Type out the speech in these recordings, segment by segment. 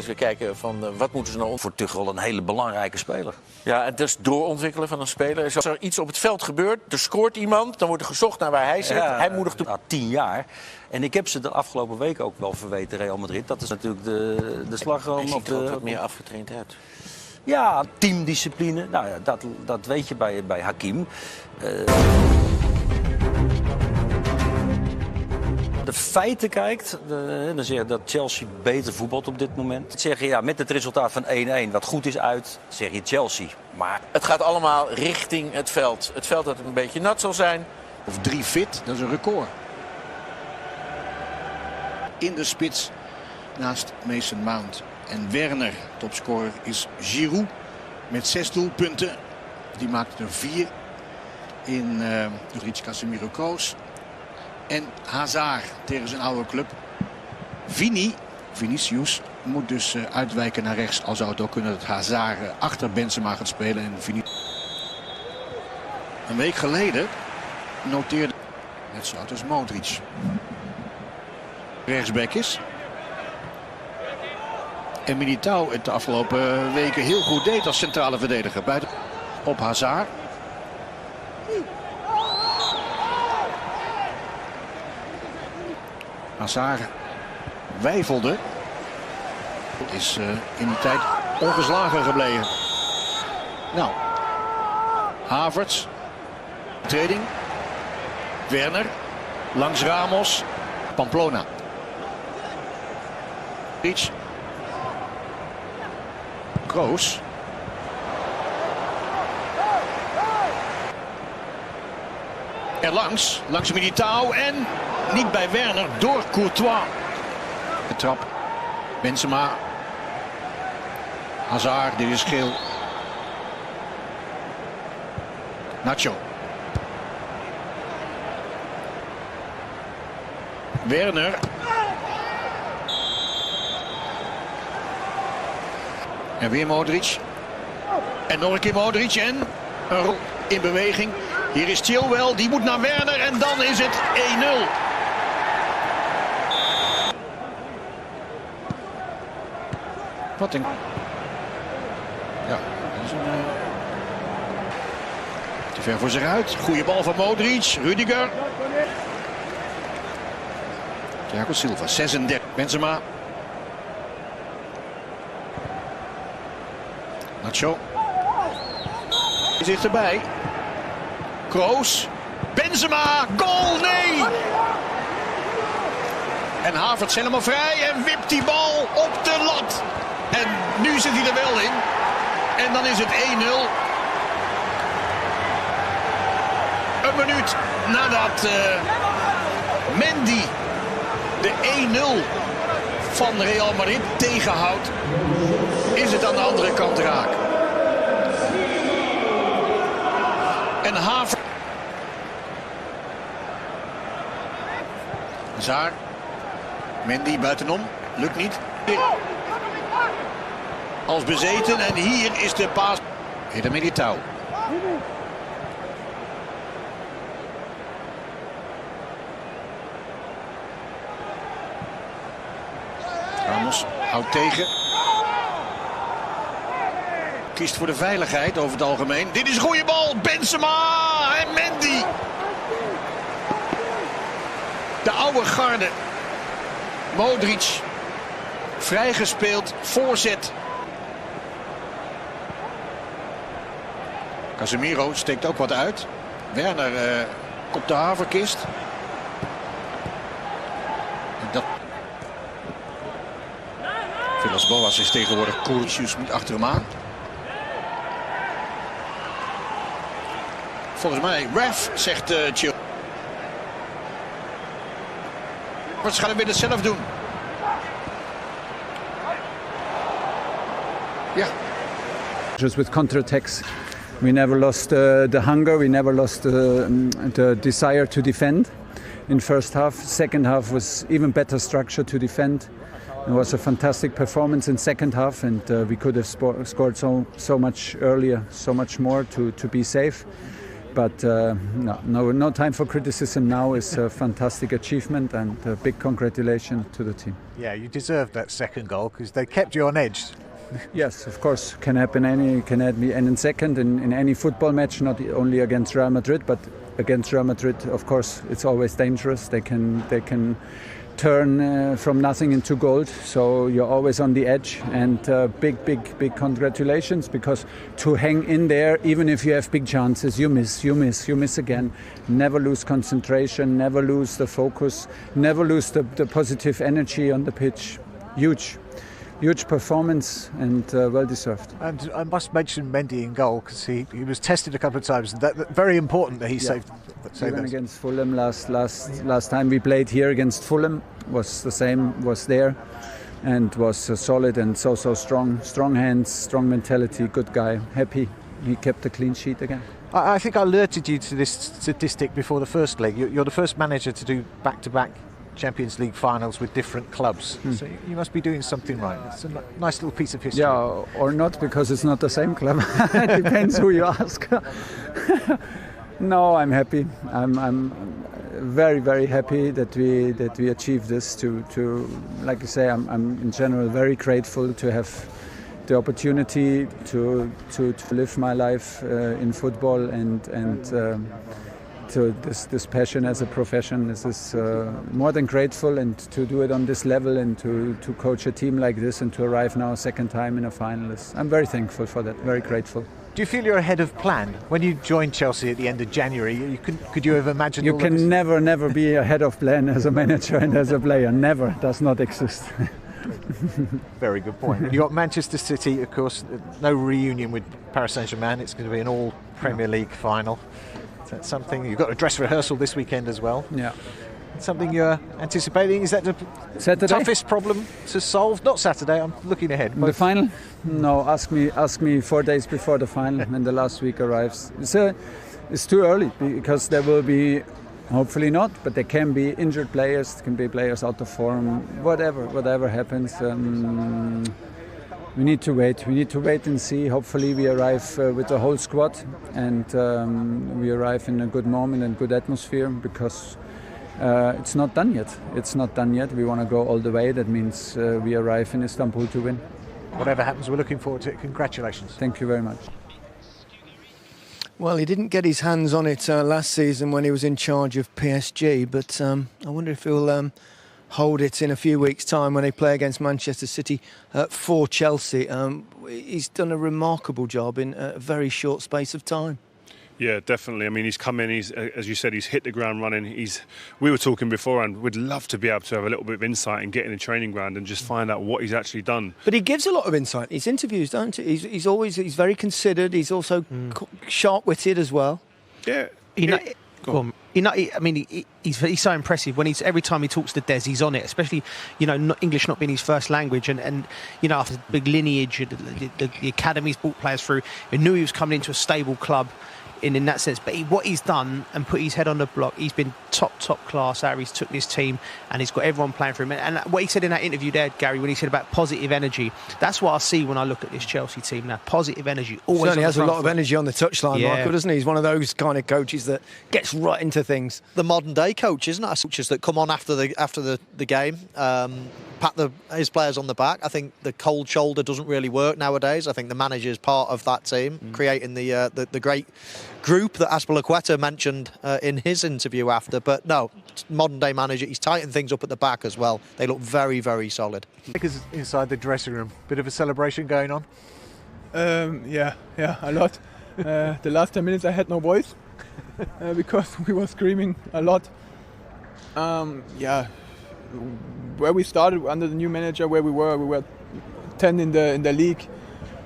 weer kijken van wat moeten ze nou... Voor Tuchel een hele belangrijke speler. Ja, en dus doorontwikkelen van een speler. Als er iets op het veld gebeurt, er scoort iemand, dan wordt er gezocht naar waar hij zit. Ja, hij moedigt na 10 jaar. En ik heb ze de afgelopen week ook wel verweten, Real Madrid. Dat is natuurlijk de slagroom. Hij ziet er ook wat meer afgetraind uit. Ja, teamdiscipline. Nou ja, dat weet je bij Hakim. De feiten kijkt, dan zeg je dat Chelsea beter voetbalt op dit moment. Dan zeg je ja, met het resultaat van 1-1, wat goed is uit, zeg je Chelsea. Maar het gaat allemaal richting het veld. Het veld dat een beetje nat zal zijn. Of 3 fit, dat is een record. In de spits naast Mason Mount. En Werner, topscorer, is Giroud met 6 doelpunten. Die maakte er 4 in Rodriguez, Casemiro, Kroos. En Hazard tegen zijn oude club. Vinicius moet dus uitwijken naar rechts. Al zou het ook kunnen dat Hazard achter Benzema gaat spelen. En een week geleden noteerde net zo oud als Modric. Rechtsback is. En Militao het de afgelopen weken heel goed deed als centrale verdediger. Buiten op Hazard. Hazard weifelde. Is in die tijd ongeslagen gebleven. Nou, Havertz. Treding. Werner. Langs Ramos. Pamplona. Iets. Kroos. Langs Militao en niet bij Werner, door Courtois. De trap. Benzema. Hazard, dit is geel. Nacho. Werner. En weer Modric. En nog een keer Modric en een rol in beweging. Hier is Chilwell, die moet naar Werner en dan is het 1-0. Wat een... Ja, dat is een... Te ver voor zich uit. Goeie bal van Modric. Rudiger. Thiago Silva, 36. Benzema. Nacho. Hij zit erbij. Kroos. Benzema. Goal, nee! En Havertz helemaal vrij en wipt die bal op de lat. En nu zit hij er wel in. En dan is het 1-0. Een minuut nadat Mendy de 1-0 van Real Madrid tegenhoudt, is het aan de andere kant raak. En Havertz. Hazard. Mendy buitenom. Lukt niet. Als bezeten en hier is de paas. Eder Militao. Ramos houdt tegen. Kiest voor de veiligheid over het algemeen. Dit is een goede bal. Benzema en Mendy. De oude garde. Modric. Vrijgespeeld. Voorzet. Casemiro steekt ook wat uit. Werner kopt de haverkist. Dat... Villas-Boas is tegenwoordig Courcius moet achter hem aan. Volgens mij, ref, zegt Chill. Wat gaat hij weer zelf doen? Ja. Just with counterattacks, we never lost the hunger, we never lost the desire to defend in first half. Second half was even better structure to defend. It was a fantastic performance in second half, and we could have scored so much earlier, so much more to be safe. But no time for criticism now. It's a fantastic achievement and a big congratulations to the team. Yeah, you deserved that second goal because they kept you on edge. Yes, of course, can happen any second in any football match, not only against Real Madrid, but against Real Madrid, of course, it's always dangerous. They can turn from nothing into gold, so you're always on the edge. And big congratulations, because to hang in there, even if you have big chances, you miss again. Never lose concentration, never lose the focus, never lose the positive energy on the pitch. Huge performance and well deserved. And I must mention Mendy in goal, because he was tested a couple of times. That very important that he saved Even those. against Fulham last time we played here against Fulham was the same, was there, and was solid and so strong hands, strong mentality, good guy. Happy he kept a clean sheet again. I think I alerted you to this statistic before the first leg. You're the first manager to do back-to-back Champions League finals with different clubs. So you must be doing something right. It's a nice little piece of history. Yeah, or not, because it's not the same club. It depends who you ask. No, I'm happy. I'm very happy that we achieved this. To like you say, I'm in general very grateful to have the opportunity to live my life in football and to this passion as a profession. This is more than grateful, and to do it on this level and to coach a team like this and to arrive now a second time in a finalist. I'm very thankful for that, very grateful. Do you feel you're ahead of plan? When you joined Chelsea at the end of January, could you have imagined You all can of this? never be ahead of plan as a manager and as a player. Never, does not exist. Very good point. You got Manchester City, of course, no reunion with Paris Saint-Germain. It's going to be an all Premier League final. That's something. You've got a dress rehearsal this weekend as well. Yeah. Something you're anticipating? Is that the Saturday? toughest problem to solve? Not Saturday, I'm looking ahead. The final? No, ask me 4 days before the final when the last week arrives. It's too early, because there will be, hopefully not, but there can be injured players, there can be players out of form, whatever happens. We need to wait. We need to wait and see. Hopefully we arrive with the whole squad, and we arrive in a good moment and good atmosphere, because it's not done yet. It's not done yet. We want to go all the way. That means we arrive in Istanbul to win. Whatever happens, we're looking forward to it. Congratulations. Thank you very much. Well, he didn't get his hands on it last season when he was in charge of PSG, but I wonder if he'll hold it in a few weeks' time when they play against Manchester City for Chelsea. He's done a remarkable job in a very short space of time. Yeah, definitely. I mean, he's come in, as you said, he's hit the ground running. We were talking before, and we'd love to be able to have a little bit of insight and get in the training ground and just find out what he's actually done. But he gives a lot of insight. His interviews, don't he? He's very considered. He's also sharp-witted as well. Yeah. He's so impressive when every time he talks to Des, he's on it. Especially, English not being his first language, and after the big lineage, the academies brought players through. He knew he was coming into a stable club. In that sense, but what he's done and put his head on the block, he's been top class. How he's took this team and he's got everyone playing for him. And what he said in that interview there, Gary, when he said about positive energy, that's what I see when I look at this Chelsea team now. Positive energy. Always certainly has a lot of energy on the touchline, yeah. Michael, doesn't he? He's one of those kind of coaches that gets right into things. The modern day coach, isn't it? Coaches that come on after the game, pat his players on the back. I think the cold shoulder doesn't really work nowadays. I think the manager is part of that team, creating the great group that Azpilicueta mentioned in his interview after. But no, modern day manager, he's tightened things up at the back as well. They look very, very solid. Because inside the dressing room, bit of a celebration going on. Yeah, a lot. The last 10 minutes I had no voice because we were screaming a lot. Where we started under the new manager, we were 10 in the league.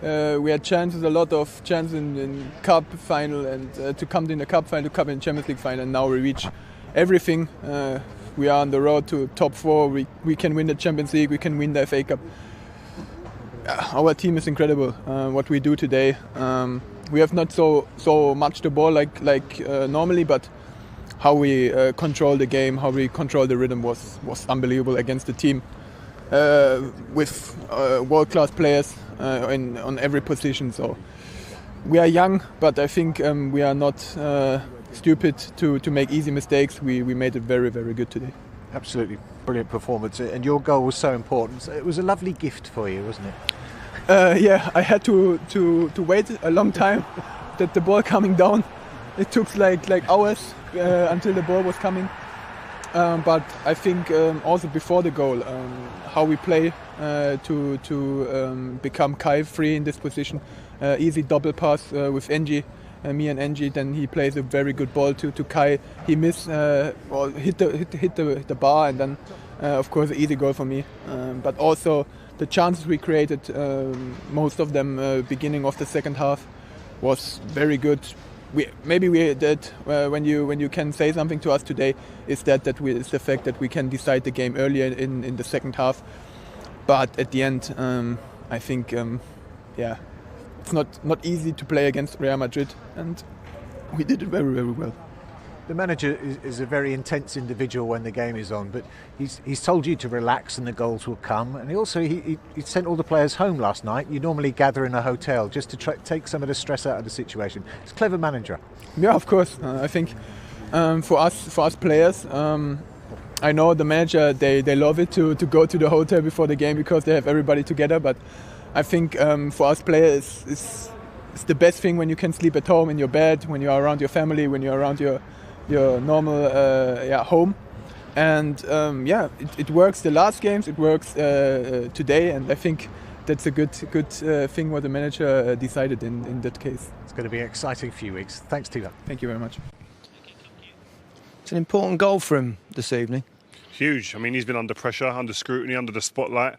We had a lot of chances in cup final, and to come in the cup final, to come in Champions League final, and now we reach everything. We are on the road to top 4. We can win the Champions League. We can win the FA Cup. Our team is incredible. What we do today, we have not so much the ball like normally, but how we control the game, how we control the rhythm was unbelievable against the team with world-class players on every position. So we are young, but I think we are not stupid to make easy mistakes. We made it very, very good today. Absolutely brilliant performance, and your goal was so important. So it was a lovely gift for you, wasn't it? Yeah, I had to wait a long time that the ball coming down. It took like hours until the ball was coming. But I think also before the goal, how we play to become Kai free in this position. Easy double pass with Engie, me and Engie. Then he plays a very good ball to Kai. He missed or hit the bar, and then of course an easy goal for me. But also the chances we created, most of them beginning of the second half, was very good. Maybe we did when you can say something to us today is it's the fact that we can decide the game earlier in the second half. But at the end, I think it's not easy to play against Real Madrid, and we did it very, very well. The manager is a very intense individual when the game is on, but he's told you to relax and the goals will come. And he sent all the players home last night. You normally gather in a hotel just to take some of the stress out of the situation. It's a clever manager. Yeah, of course. I think for us players, I know the manager, they love it to go to the hotel before the game because they have everybody together. But I think for us players, it's the best thing when you can sleep at home in your bed, when you are around your family, when you're around your normal home. And it works the last games, it works today, and I think that's a good thing what the manager decided in that case. It's going to be an exciting few weeks. Thanks, Tila. Thank you very much. It's an important goal for him this evening. Huge. I mean, he's been under pressure, under scrutiny, under the spotlight.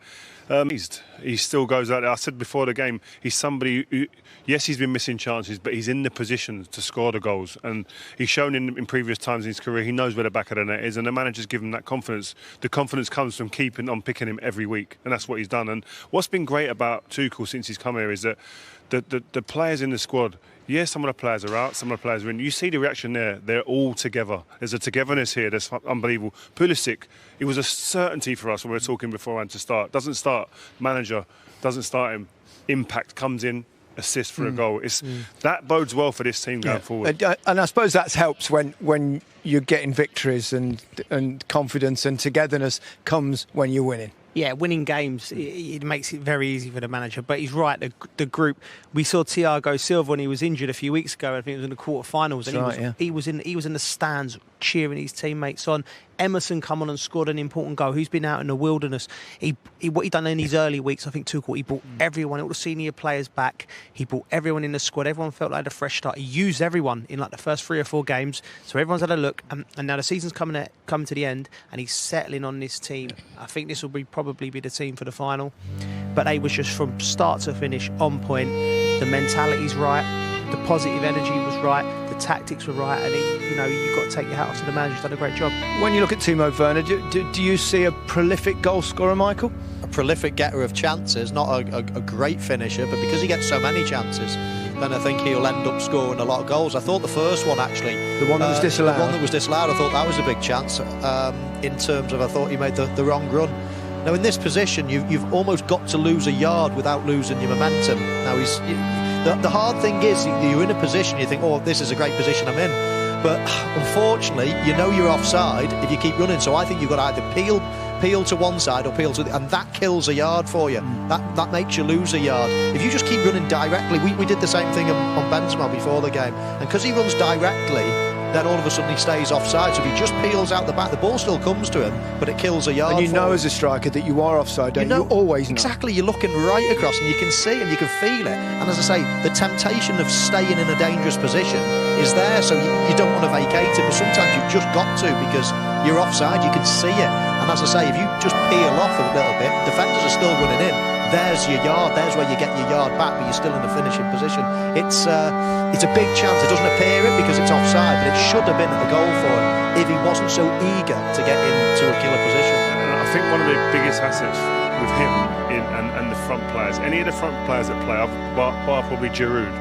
He still goes out there. I said before the game, he's somebody who, yes, he's been missing chances, but he's in the position to score the goals. And he's shown in previous times in his career, he knows where the back of the net is, and the manager's given him that confidence. The confidence comes from keeping on picking him every week, and that's what he's done. And what's been great about Tuchel since he's come here is that the players in the squad, yes, some of the players are out, some of the players are in. You see the reaction there. They're all together. There's a togetherness here that's unbelievable. Pulisic, it was a certainty for us when we were talking beforehand to start. Doesn't start, manager doesn't start him. Impact comes in, assist for a goal. That bodes well for this team going forward. And I suppose that helps when you're getting victories and confidence and togetherness comes when you're winning. Yeah, winning games, it makes it very easy for the manager. But he's right, the group. We saw Thiago Silva when he was injured a few weeks ago. I think it was in the quarterfinals, and he was in the stands cheering his teammates on. Emerson come on and scored an important goal. Who's been out in the wilderness? What he done in his early weeks, I think Tuchel, he brought everyone, all the senior players back. He brought everyone in the squad. Everyone felt like they had a fresh start. He used everyone in like the first 3 or 4 games. So everyone's had a look, and now the season's coming to the end, and he's settling on this team. I think this will probably be the team for the final. But they was just from start to finish on point. The mentality's right. The positive energy was right, the tactics were right, and you've got to take your hat off to the manager. He's done a great job. When you look at Timo Werner, do you see a prolific goal scorer, Michael? A prolific getter of chances, not a great finisher, but because he gets so many chances, then I think he'll end up scoring a lot of goals. I thought the first one, actually, the one that was disallowed. The one that was disallowed, I thought that was a big chance. In terms of, I thought he made the wrong run. Now in this position, you've almost got to lose a yard without losing your momentum. Now the hard thing is you're in a position, you think, oh, this is a great position I'm in. But unfortunately, you're offside if you keep running. So I think you've got to either peel to one side or peel to the, and that kills a yard for you. That makes you lose a yard. If you just keep running directly, we did the same thing on Benzema before the game. And because he runs directly, then all of a sudden he stays offside. So if he just peels out the back, the ball still comes to him, but it kills a yard. And you know as a striker that you are offside, don't you? You always know. Exactly, you're looking right across and you can see and you can feel it. And as I say, the temptation of staying in a dangerous position is there, so you don't want to vacate it, but sometimes you've just got to because you're offside, you can see it. And as I say, if you just peel off a little bit, defenders are still running in. There's your yard, there's where you get your yard back, but you're still in a finishing position. It's a big chance. It doesn't appear it because it's offside, but it should have been a goal for him if he wasn't so eager to get into a killer position. And I think one of the biggest assets with him and the front players, any of the front players that play, bar probably Giroud,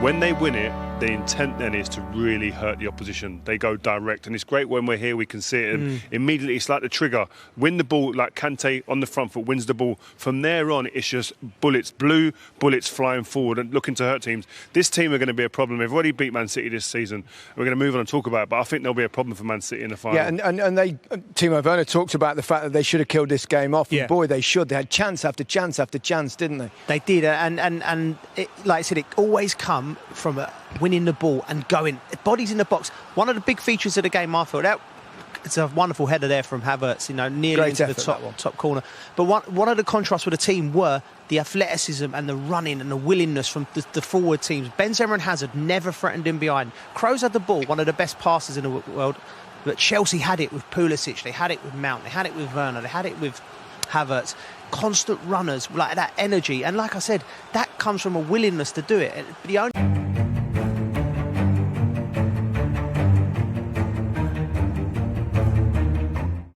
when they win it, the intent then is to really hurt the opposition. They go direct, and it's great when we're here, we can see it, and immediately it's like the trigger. Win the ball, like Kante on the front foot wins the ball. From there on, it's just bullets, blue bullets flying forward and looking to hurt teams. This team are going to be a problem. They've already beat Man City this season. We're going to move on and talk about it, but I think there'll be a problem for Man City in the final. Yeah, and they, Timo Werner talked about the fact that they should have killed this game off. Yeah. And boy, they should. They had chance after chance after chance, didn't they? They did, and it, like I said, it always come from winning the ball and going bodies in the box. One of the big features of the game, I thought, it's a wonderful header there from Havertz, nearly Great into the effort, top corner. But one of the contrasts with the team were the athleticism and the running and the willingness from the forward teams. Benzema and Hazard never threatened him behind. Kroos had the ball, one of the best passers in the world. But Chelsea had it with Pulisic, they had it with Mount, they had it with Werner, they had it with Havertz. Constant runners, like that energy. And like I said, that comes from a willingness to do it. The only